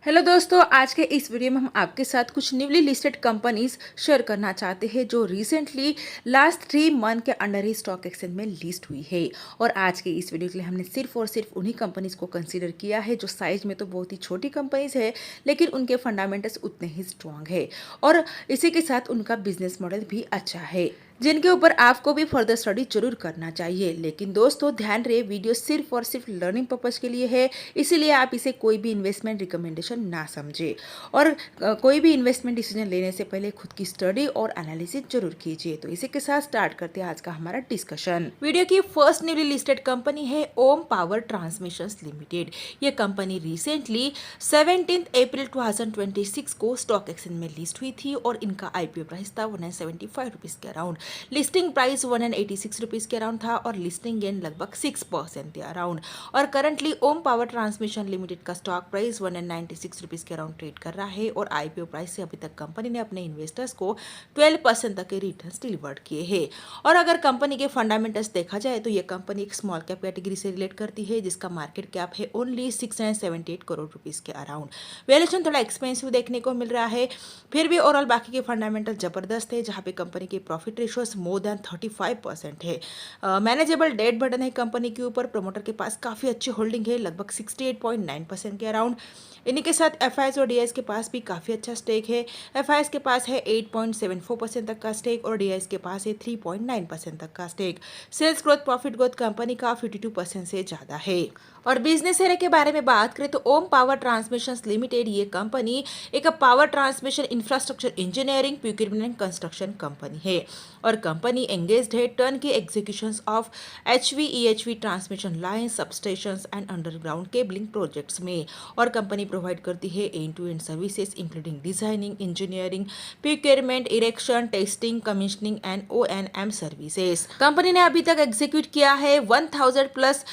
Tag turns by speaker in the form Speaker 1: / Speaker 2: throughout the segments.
Speaker 1: Hello दोस्तों, आज के इस वीडियो में हम आपके साथ कुछ न्यूली लिस्टेड कंपनीज शेयर करना चाहते हैं जो रिसेंटली लास्ट 3 मंथ के अंडर ही स्टॉक एक्सचेंज में लिस्ट हुई है। और आज के इस वीडियो के लिए हमने सिर्फ और सिर्फ उन्हीं कंपनीज को कंसीडर किया है जो साइज में तो बहुत ही छोटी कंपनीज है, लेकिन उनके फंडामेंटल्स उतने ही स्ट्रांग है और इसी के साथ उनका बिजनेस मॉडल भी अच्छा है, जिनके ऊपर आपको भी फर्दर स्टडी जरूर करना चाहिए। लेकिन दोस्तों ध्यान रहे, वीडियो सिर्फ और सिर्फ लर्निंग पर्पज के लिए है, इसीलिए आप इसे कोई भी इन्वेस्टमेंट रिकमेंडेशन ना समझे और कोई भी इन्वेस्टमेंट डिसीजन लेने से पहले खुद की स्टडी और एनालिसिस जरूर कीजिए। तो इसी के साथ स्टार्ट करते हैं आज का हमारा डिस्कशन। वीडियो की फर्स्ट न्यूली लिस्टेड कंपनी है ओम पावर ट्रांसमिशन लिमिटेड। ये कंपनी रिसेंटली 17 अप्रैल 2026 को स्टॉक एक्सचेंज में लिस्ट हुई थी और इनका आईपीओ प्राइस था 175 रुपीज के अराउंड। लिस्टिंग प्राइस 186 रुपीज के अराउंड था और लिस्टिंग गेन लगभग 6% थे अराउंड। और करंटली ओम पावर ट्रांसमिशन लिमिटेड का स्टॉक प्राइस 196 रुपीज के अराउंड ट्रेड कर रहा है और आईपीओ प्राइस से अभी तक कंपनी ने अपने इन्वेस्टर्स को 12% तक के रिटर्न्स डिलीवर्ड किए हैं। और अगर कंपनी के फंडामेंटल्स देखा जाए तो ये कंपनी एक स्मॉल कैप कैटेगरी से रिलेट करती है, जिसका मार्केट कैप है ओनली 678 करोड़ रुपीज के अराउंड। वैल्यूएशन थोड़ा एक्सपेंसिव देखने को मिल रहा है, फिर भी ओवरऑल बाकी के फंडामेंटल जबरदस्त है, जहां पे कंपनी के प्रॉफिट रेशियो मोर देन 35% है। मैनेजेबल डेट बर्डन है कंपनी के ऊपर। प्रमोटर के पास काफ़ी अच्छी होल्डिंग है, लगभग 68.9% के अराउंड। इन्हीं के साथ एफआईएस और डीआईएस के पास भी काफ़ी अच्छा स्टेक है। एफआईएस के पास है 8.74% तक का स्टेक और डीआईएस के पास है 3.9% तक का stake. Sales growth, profit growth company का 52% से ज़्यादा है। और बिजनेस एरिया के बारे में बात करें तो ओम पावर ट्रांसमिशन लिमिटेड ये कंपनी एक power transmission infrastructure engineering, procurement and construction company है और कंपनी एंगेज्ड है turnkey executions of HV EHV transmission line, substations and underground cabling projects में। और कंपनी प्रोवाइड करती है end to end services including designing, engineering, procurement, erection, testing, commissioning and ONM services. Company ने अभी तक execute किया है 1000+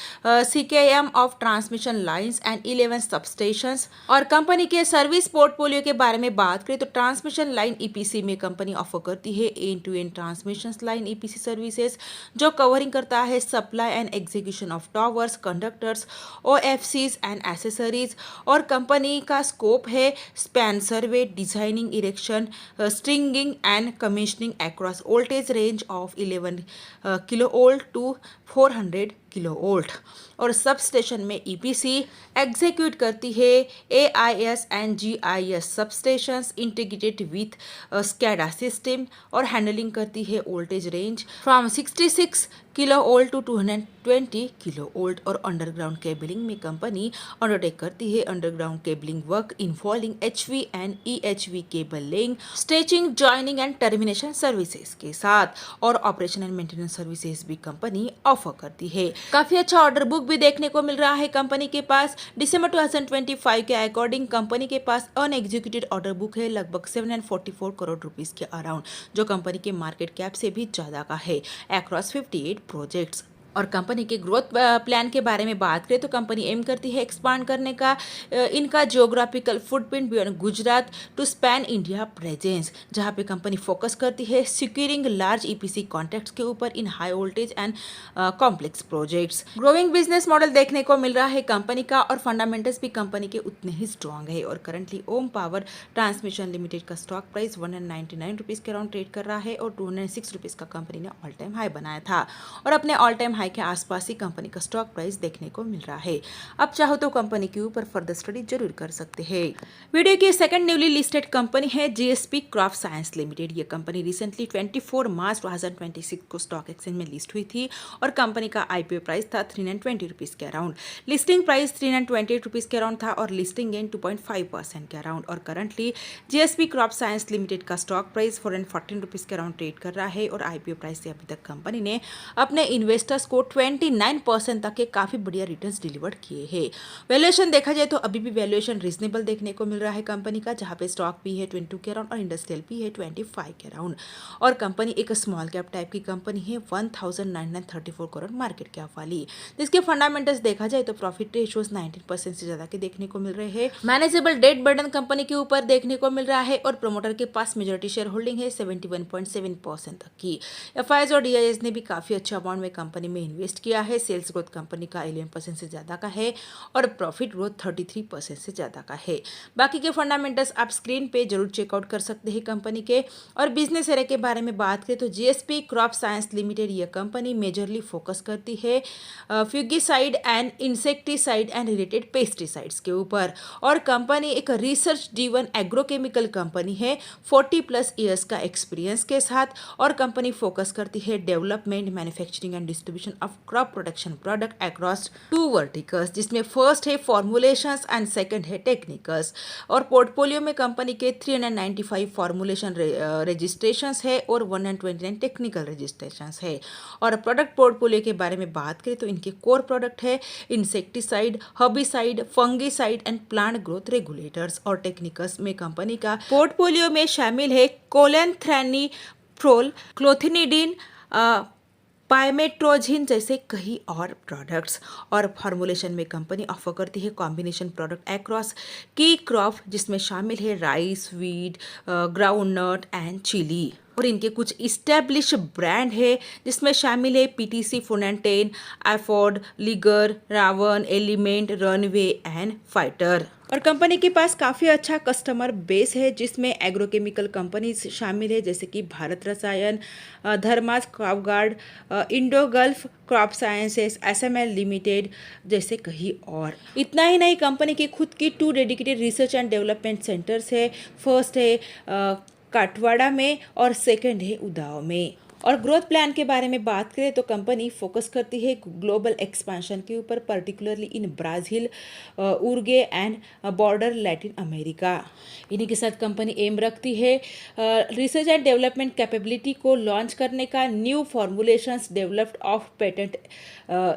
Speaker 1: CKM of transmission lines and 11 substations. और कंपनी के सर्विस पोर्टफोलियो के बारे में बात करें तो ट्रांसमिशन लाइन ईपीसी में कंपनी ऑफर करती है end to end transmission line EPC services, जो कवरिंग करता है supply and execution of towers, conductors, OFCs and accessories. और कंपनी का स्कोप है span survey, designing, erection, stringing and commissioning across voltage range of 11 kilo volt to 400 kilo volt. और substation में EPC execute करती है AIS and GIS substations integrated with SCADA system और handling करती है voltage range from 66 kilo volt to 220 kilo volt. और underground cabling में company undertake करती है underground cabling work involving HV and EHV cable laying, stretching, joining and termination services के साथ। और ऑपरेशन एंड मेंटेनेंस सर्विसेज भी कंपनी ऑफर करती है। काफी अच्छा ऑर्डर बुक भी देखने को मिल रहा है कंपनी के पास। दिसंबर 2025 के अकॉर्डिंग कंपनी के पास अनएग्जीक्यूटेड ऑर्डर बुक है लगभग 744 करोड़ रुपीस के अराउंड, जो कंपनी के मार्केट कैप से भी ज्यादा का है अक्रॉस 58 प्रोजेक्ट्स। और कंपनी के ग्रोथ प्लान के बारे में बात करें तो कंपनी एम करती है एक्सपांड करने का इनका geographical footprint beyond Gujarat to span India presence, जहां पे कंपनी फोकस करती है सिक्योरिंग लार्ज ईपीसी कॉन्ट्रैक्ट्स के ऊपर इन high voltage and complex projects. Growing business model देखने को मिल रहा है कंपनी का और फंडामेंटल्स भी कंपनी के उतने ही स्ट्रांग है। और करंटली ओम पावर ट्रांसमिशन लिमिटेड का स्टॉक प्राइस 199 रुपीज के अराउंड ट्रेड कर रहा है और 206 रुपीज का कंपनी ने ऑल टाइम हाई बनाया था और अपने ऑल टाइम हाई के आसपास ही कंपनी का स्टॉक प्राइस देखने को मिल रहा है। अब चाहो तो कंपनी के ऊपर फर्दर स्टडी जरूर कर सकते हैं। वीडियो की सेकंड न्यूली लिस्टेड कंपनी है जीएसपी क्रॉप साइंस लिमिटेड। ये कंपनी रिसेंटली 24 मार्च 2026 को स्टॉक एक्सचेंज में लिस्ट हुई थी और कंपनी का आईपीओ प्राइस था 320 रुपीज के अराउंड। लिस्टिंग प्राइस 328 रुपीज के अराउंड था और लिस्टिंग गेन 2.5% के अराउंड। और currently GSP crop science limited का स्टॉक प्राइस 414 रुपीज के अराउंड ट्रेड कर रहा है और आईपीओ प्राइस से अभी तक कंपनी ने अपने इन्वेस्टर्स को 29% तक के काफ़ी बढ़िया रिटर्न्स डिलीवर किए हैं। वैल्यूएशन देखा जाए तो अभी भी वैल्यूएशन रीजनेबल देखने को मिल रहा है कंपनी का, जहाँ पे स्टॉक भी है 22 के अराउंड और इंडस्ट्रियल भी है 25 के अराउंड। और कंपनी एक स्मॉल कैप टाइप की कंपनी है 1934 करोड़ मार्केट कैप वाली, जिसके फंडामेंटल्स देखा जाए तो प्रॉफिट रेशियोज 19% से ज़्यादा के देखने को मिल रहे हैं। मैनेजेबल डेट बर्डन कंपनी के ऊपर देखने को मिल रहा है और प्रमोटर के पास मेजोरिटी शेयर होल्डिंग है 71.7% तक की। एफआईएस और डीआईएस ने भी काफ़ी अच्छे अमाउंट में कंपनी में इन्वेस्ट किया है। सेल्स ग्रोथ कंपनी का 11% से ज़्यादा का है और प्रॉफिट ग्रोथ 33% से ज़्यादा का है। बाकी के फंडामेंटल्स आप स्क्रीन पे जरूर चेकआउट कर सकते हैं कंपनी के। और बिजनेस एरिया के बारे में बात करें तो जीएसपी क्रॉप साइंस लिमिटेड ये कंपनी मेजरली फोकस करती है fungicide and insecticide and related pesticides के ऊपर। और कंपनी एक रिसर्च ड्रिवन एग्रोकेमिकल कंपनी है 40+ ईयर्स का एक्सपीरियंस के साथ। और कंपनी फोकस करती है development, manufacturing and distribution of crop protection product across 2 verticals, जिसमें फर्स्ट है फॉर्मुलेशंस एंड सेकंड है टेक्निकल्स। और पोर्टफोलियो में कंपनी के 395 फॉर्मुलेशन रजिस्ट्रेशंस है और 129 टेक्निकल रजिस्ट्रेशंस है। और प्रोडक्ट पोर्टफोलियो के बारे में बात करें तो इनके कोर प्रोडक्ट है insecticide, herbicide, fungicide and plant growth regulators. और टेक्निकल्स में कंपनी का पोर्टफोलियो में शामिल है कोलेंथ्रेनिप्रोल, क्लोथिनिडीन, पाइमेट्रोजिन जैसे कई और प्रोडक्ट्स। और फॉर्मुलेशन में कंपनी ऑफर करती है कॉम्बिनेशन प्रोडक्ट अक्रॉस की क्रॉप, जिसमें शामिल है rice, wheat, groundnut and chilli. और इनके कुछ इस्टेब्लिश ब्रांड है जिसमें शामिल है पीटीसी, फोनेंटेन, एफोर्ड, लिगर, Ravan, element, runway and fighter. और कंपनी के पास काफ़ी अच्छा कस्टमर बेस है जिसमें एग्रोकेमिकल कंपनीज शामिल है जैसे कि भारत रसायन, धर्मास crop guard, Indo Gulf crop sciences, SML limited जैसे कई और। इतना ही नहीं, कंपनी की खुद की 2 dedicated research and development centres है। फर्स्ट है काटवाड़ा में और सेकंड है उदाव में। और ग्रोथ प्लान के बारे में बात करें तो कंपनी फोकस करती है ग्लोबल एक्सपेंशन के ऊपर, particularly in Brazil, Uruguay and border Latin America. इन्हीं के साथ कंपनी एम रखती है रिसर्च एंड डेवलपमेंट कैपेबिलिटी को लॉन्च करने का, new formulations developed of patent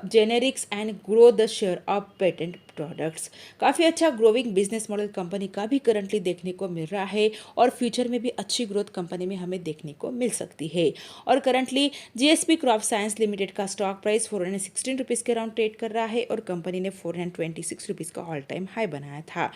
Speaker 1: generics and grow the share of patent products. काफ़ी अच्छा ग्रोइंग बिजनेस मॉडल कंपनी का भी करंटली देखने को मिल रहा है और फ्यूचर में भी अच्छी ग्रोथ कंपनी में हमें देखने को मिल सकती है। और currently GSP crop science limited का स्टॉक प्राइस 416 रुपीज़ के अराउंड ट्रेड कर रहा है और कंपनी ने 426 रुपीज़ का ऑल टाइम हाई बनाया था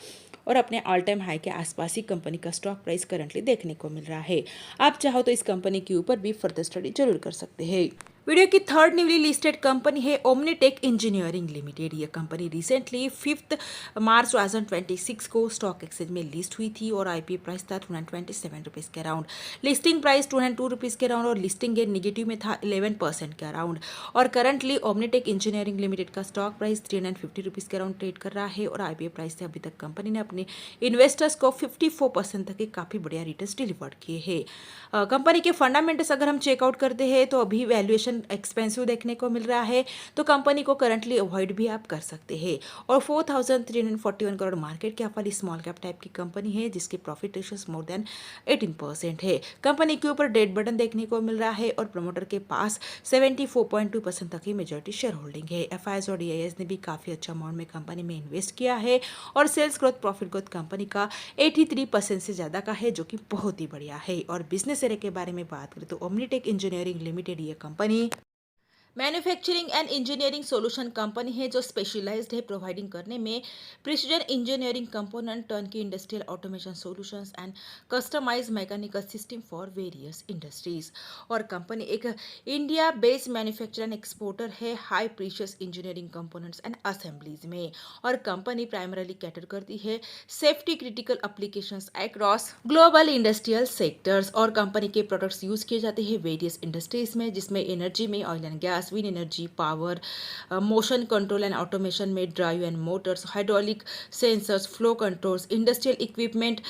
Speaker 1: और अपने ऑल टाइम हाई के आसपास ही कंपनी का स्टॉक प्राइस करंटली देखने को मिल रहा है। आप चाहो तो इस कंपनी के ऊपर भी फर्दर स्टडी जरूर कर सकते हैं। वीडियो की थर्ड न्यूली लिस्टेड कंपनी है ओमनीटेक इंजीनियरिंग लिमिटेड। ये कंपनी रिसेंटली 5 मार्च 2026 को स्टॉक एक्सचेंज में लिस्ट हुई थी और आईपीओ प्राइस था 227 रुपीज़ के अराउंड, लिस्टिंग प्राइस 202 रुपीज़ के अराउंड और लिस्टिंग गेन निगेटिव में था 11% के अराउंड। और करंटली ओमनीटेक इंजीनियरिंग लिमिटेड का स्टॉक प्राइस 350 रुपीज़ के अराउंड ट्रेड कर रहा है और आईपीओ प्राइस से अभी तक कंपनी ने अपने इन्वेस्टर्स को 54% तक के काफ़ी बढ़िया रिटर्न्स डिलीवर्ड किए हैं। कंपनी के फंडामेंटल्स अगर हम चेकआउट करते हैं तो अभी वैल्यूएशन एक्सपेंसिव देखने को मिल रहा है, तो कंपनी को करंटली अवॉइड भी आप कर सकते हैं। और 4,341 करोड़ मार्केट कैप वाली स्मॉल कैप टाइप की कंपनी है जिसकी प्रॉफिट रेशियोस मोर देन 18% है। कंपनी के ऊपर डेट बटन देखने को मिल रहा है और प्रमोटर के पास 74.2% तक की मेजॉरिटी शेयर होल्डिंग है। एफआईएस और डीआईएस ने भी काफ़ी अच्छा अमाउंट में कंपनी में इन्वेस्ट किया है और sales growth, profit growth company का 83% से ज़्यादा का है जो कि बहुत ही बढ़िया है। और बिजनेस एरिया के बारे में बात करें तो ओमनीटेक इंजीनियरिंग लिमिटेड ये company manufacturing and engineering solution company है जो स्पेशलाइज्ड है प्रोवाइडिंग करने में precision engineering component, turnkey industrial automation solutions and customise mechanical system for various industries. और कंपनी एक India based manufacturer and exporter है high precision engineering components and assemblies में। और कंपनी प्राइमरली कैटर करती है safety critical applications across global industrial sectors. और company के products use किए जाते हैं वेरियस इंडस्ट्रीज में जिसमें एनर्जी में oil and gas, wind energy, power, motion control and automation में drive and motors, hydraulic sensors, flow controls, industrial equipment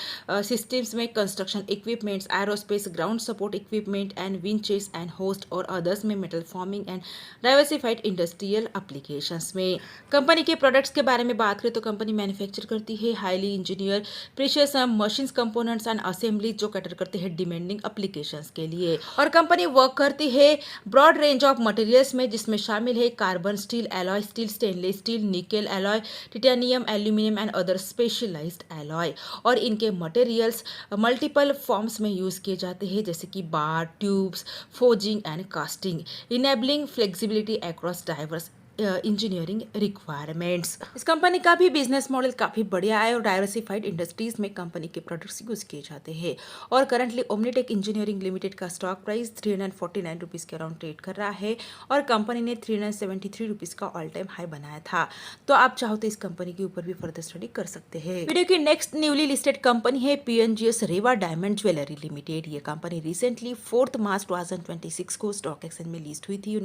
Speaker 1: systems में construction equipments, aerospace, ground support equipment and winches and hoist और others में metal forming and diversified industrial applications में। Company के products के बारे में बात करें तो कंपनी मैन्युफैक्चर करती है highly engineer precious machines, components and assembly जो कैटर करते हैं डिमांडिंग एप्लीकेशंस के लिए। और कंपनी वर्क करती है ब्रॉड रेंज ऑफ मटेरियल्स में जिसमें शामिल है carbon steel, alloy steel, stainless steel, nickel alloy, titanium, aluminium and other specialised alloy. और इनके मटेरियल्स मल्टीपल फॉर्म्स में यूज किए जाते हैं जैसे कि bar, tubes, forging and casting, enabling flexibility across diverse engineering requirements. इस कंपनी का भी बिजनेस मॉडल काफ़ी बढ़िया है और डाइवर्सिफाइड इंडस्ट्रीज में कंपनी के प्रोडक्ट्स यूज़ किए जाते हैं। और करंटली ओमनीटेक इंजीनियरिंग लिमिटेड का स्टॉक प्राइस 349 रुपीज़ के अराउंड ट्रेड कर रहा है और कंपनी ने 373 रुपीज़ का ऑल टाइम हाई बनाया था। तो आप चाहो तो इस कंपनी के ऊपर भी फर्दर स्टडी कर सकते हैं। वीडियो की नेक्स्ट न्यूली लिस्टेड कंपनी है पीएनजीएस रेवा डायमंड ज्वेलरी लिमिटेड। ये कंपनी रिसेंटली 4 मार्च 2026 को स्टॉक एक्सचेंज में लिस्ट हुई थी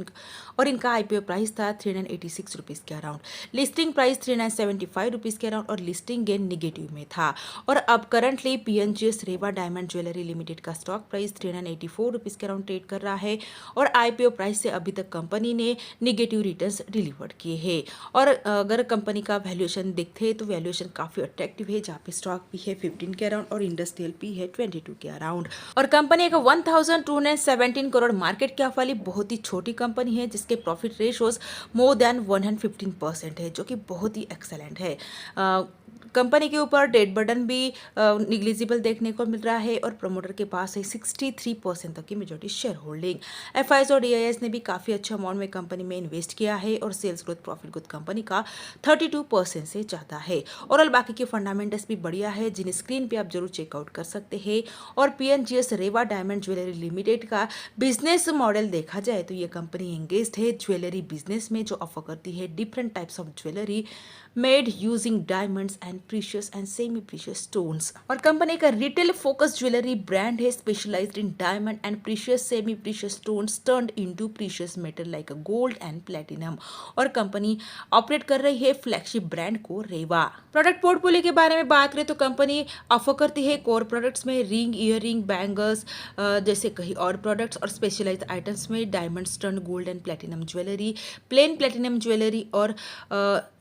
Speaker 1: और इनका आईपीओ प्राइस था 386 रुपीज़ के अराउंड, लिस्टिंग प्राइस 375 रुपीज़ के अराउंड और लिस्टिंग गेन निगेटिव में था। और अब currently PNGS Reva diamond jewellery limited का स्टॉक प्राइस 384 रुपीज़ के अराउंड ट्रेड कर रहा है और आईपीओ प्राइस से अभी तक कंपनी ने निगेटिव रिटर्न्स डिलीवर्ड किए हैं। और अगर कंपनी का वैल्यूएशन देखते हैं तो वैल्यूएशन काफ़ी अट्रैक्टिव है, जहाँ पे स्टॉक भी है 15 के अराउंड और इंडस्ट्रियल भी है 22 के अराउंड। और कंपनी एक 1217 करोड़ मार्केट कैप वाली बहुत ही छोटी कंपनी है जिसके प्रॉफिट रेशोज मोर देन 115% है, जो कि बहुत ही एक्सेलेंट है। कंपनी के ऊपर डेट बर्डन भी निग्लिजिबल देखने को मिल रहा है और प्रमोटर के पास है 63% तक की मेजॉरिटी शेयर होल्डिंग। एफआईएस और डीआईएस ने भी काफ़ी अच्छा अमाउंट में कंपनी में इन्वेस्ट किया है और sales growth profit growth company का 32% से ज़्यादा है। और बाकी के फंडामेंटल्स भी बढ़िया है जिन्हें स्क्रीन पे आप जरूर चेकआउट कर सकते हैं। और PNGS Reva diamond jewellery limited का बिजनेस मॉडल देखा जाए तो ये कंपनी एंगेज्ड है ज्वेलरी बिजनेस में, जो ऑफर करती है different types of jewellery made using diamonds and precious and semi precious stones. और कंपनी का रिटेल फोकस ज्वेलरी ब्रांड है specialised in diamond and precious semi precious stones turned into precious metal like gold and platinum. और company operate कर रही है flagship brand को रेवा। Product portfolio के बारे में बात करें तो कंपनी ऑफर करती है कोर प्रोडक्ट्स में रिंग, ईयररिंग, बैंगल्स जैसे कई और प्रोडक्ट्स और स्पेशलाइज्ड आइटम्स में diamonds turn gold and platinum jewellery, plain platinum jewellery और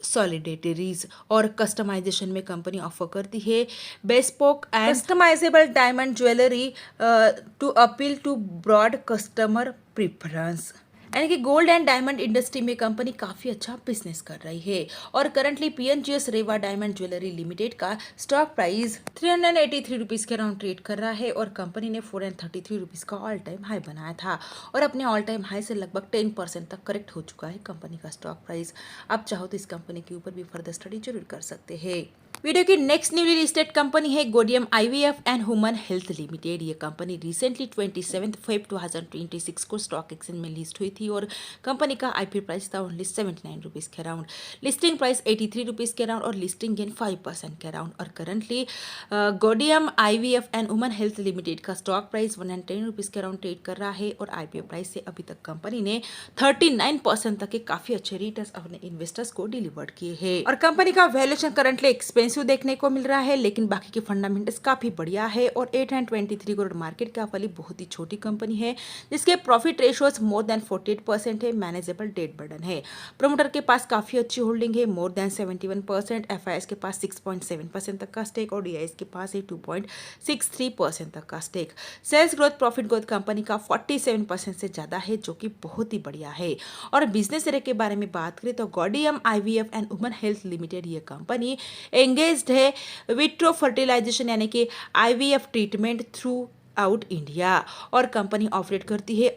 Speaker 1: सॉलिडेटरीज। और कस्टमाइजेशन में कंपनी ऑफर करती है bespoke and customisable diamond jewellery to appeal to broad customer preference. यानी कि गोल्ड एंड डायमंड इंडस्ट्री में कंपनी काफ़ी अच्छा बिजनेस कर रही है। और currently PNGS Reva diamond jewellery limited का स्टॉक प्राइस 383 रुपीज़ के अराउंड ट्रेड कर रहा है और कंपनी ने 433 रुपीज़ का ऑल टाइम हाई बनाया था और अपने ऑल टाइम हाई से लगभग 10% तक करेक्ट हो चुका है कंपनी का स्टॉक प्राइस। आप चाहो तो इस कंपनी के ऊपर भी फर्दर स्टडी जरूर कर सकते हैं। वीडियो की नेक्स्ट न्यूली लिस्टेड कंपनी है Gaudium IVF and human health limited. ये कंपनी रिसेंटली 27 फेब 2026 को स्टॉक एक्सचेंज में लिस्ट हुई थी और कंपनी का आईपीओ प्राइस था ओनली 79 रुपीज़ के अराउंड, लिस्टिंग प्राइस 83 रुपीज़ के अराउंड और लिस्टिंग गेन 5% के अराउंड। और currently Gaudium IVF and human health limited का स्टॉक प्राइस 110 रुपीज़ के अराउंड ट्रेड कर रहा है और आईपीओ प्राइस से अभी तक कंपनी ने 39% तक के काफ़ी अच्छे रिटर्न्स अपने इन्वेस्टर्स को डिलीवर्ड किए हैं। और कंपनी का वैल्यूएशन करंटली एक्सपेंसिव देखने को मिल रहा है, लेकिन बाकी के फंडामेंटल्स काफी बढ़िया है और 823 करोड़ मार्केट कैप वाली बहुत ही छोटी कंपनी है जिसके प्रॉफिट रेशियोज मोर देन 48% है, मैनेजेबल डेट बर्डन है। प्रमोटर के पास काफी अच्छी होल्डिंग है मोर देन 71%, एफआईएस के पास 6.7% तक का स्टेक और डीआईएस के पास है 2.63% तक का stake. Sales growth profit growth company का 47% से ज्यादा है, जो कि बहुत ही बढ़िया है। और बिजनेस एरिया के बारे में बात करें तो Gaudium IVF and human health limited ये कंपनी एंगेज्ड है विट्रो फर्टिलाइजेशन यानी कि IVF treatment throughout India. और कंपनी ऑपरेट करती है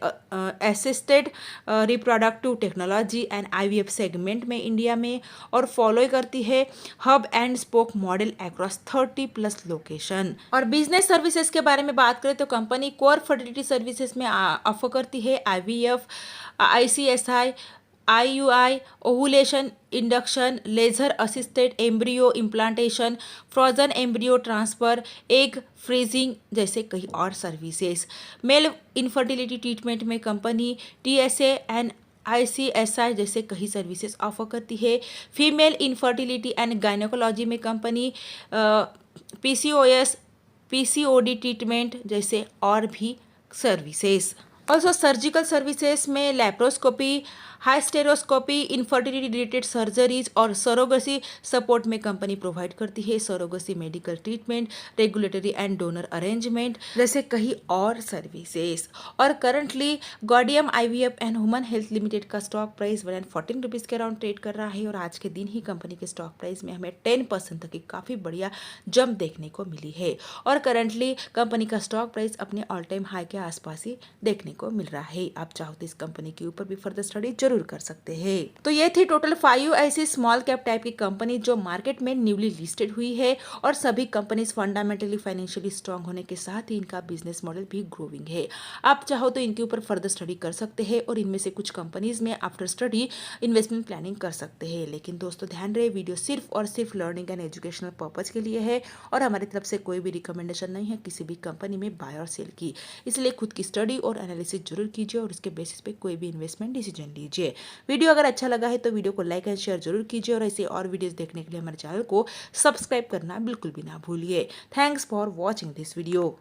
Speaker 1: assisted reproductive technology and IVF segment में इंडिया में और फॉलो करती है hub and spoke model across 30+ location. और बिजनेस सर्विसेज के बारे में बात करें तो कंपनी कोर फर्टिलिटी सर्विसेज में ऑफर करती है IVF, ICSI, IUI, ovulation induction, laser assisted embryo implantation, frozen embryo transfer, egg freezing जैसे कई और सर्विसेज। मेल इनफर्टिलिटी ट्रीटमेंट में कंपनी टीएसए एंड आईसीएसआई जैसे कई सर्विसेज ऑफर करती है। फीमेल इनफर्टिलिटी एंड गायनेकोलॉजी में कंपनी पीसीओएस, पीसीओडी ट्रीटमेंट जैसे और भी सर्विसेज। ऑल्सो सर्जिकल सर्विसेज में laparoscopy, hysteroscopy, infertility related surgeries और सरोगसी सपोर्ट में कंपनी प्रोवाइड करती है। Surrogacy medical treatment, regulatory and donor arrangement जैसे कई और सर्विसेज। और currently Gaudium IVF and human health limited का स्टॉक प्राइस 114 रुपीज़ के अराउंड ट्रेड कर रहा है और आज के दिन ही कंपनी के स्टॉक प्राइस में हमें 10% तक की काफ़ी बढ़िया जंप देखने को मिली है। और करंटली कंपनी का स्टॉक प्राइस अपने ऑल टाइम हाई के आसपास ही देखने को मिल रहा है। आप चाहो तो इस कंपनी के ऊपर भी फर्दर स्टडी जरूर जरूर कर सकते हैं। तो ये थी टोटल 5 ऐसी स्मॉल कैप टाइप की कंपनी जो मार्केट में न्यूली लिस्टेड हुई है और सभी कंपनीज फंडामेंटली फाइनेंशियली स्ट्रांग होने के साथ ही इनका बिजनेस मॉडल भी ग्रोइंग है। आप चाहो तो इनके ऊपर फर्दर स्टडी कर सकते हैं और इनमें से कुछ कंपनीज में आफ्टर स्टडी इन्वेस्टमेंट प्लानिंग कर सकते हैं। लेकिन दोस्तों ध्यान रहे, वीडियो सिर्फ और सिर्फ लर्निंग एंड एजुकेशनल पर्पज के लिए है और हमारी तरफ से कोई भी रिकमेंडेशन नहीं है किसी भी कंपनी में बाय और सेल की। इसलिए खुद की स्टडी और एनालिसिस जरूर कीजिए और इसके बेसिस पे कोई भी इन्वेस्टमेंट डिसीजन लीजिए। वीडियो अगर अच्छा लगा है तो वीडियो को लाइक एंड शेयर जरूर कीजिए और ऐसे और वीडियोस देखने के लिए हमारे चैनल को सब्सक्राइब करना बिल्कुल भी ना भूलिए। Thanks for watching this video.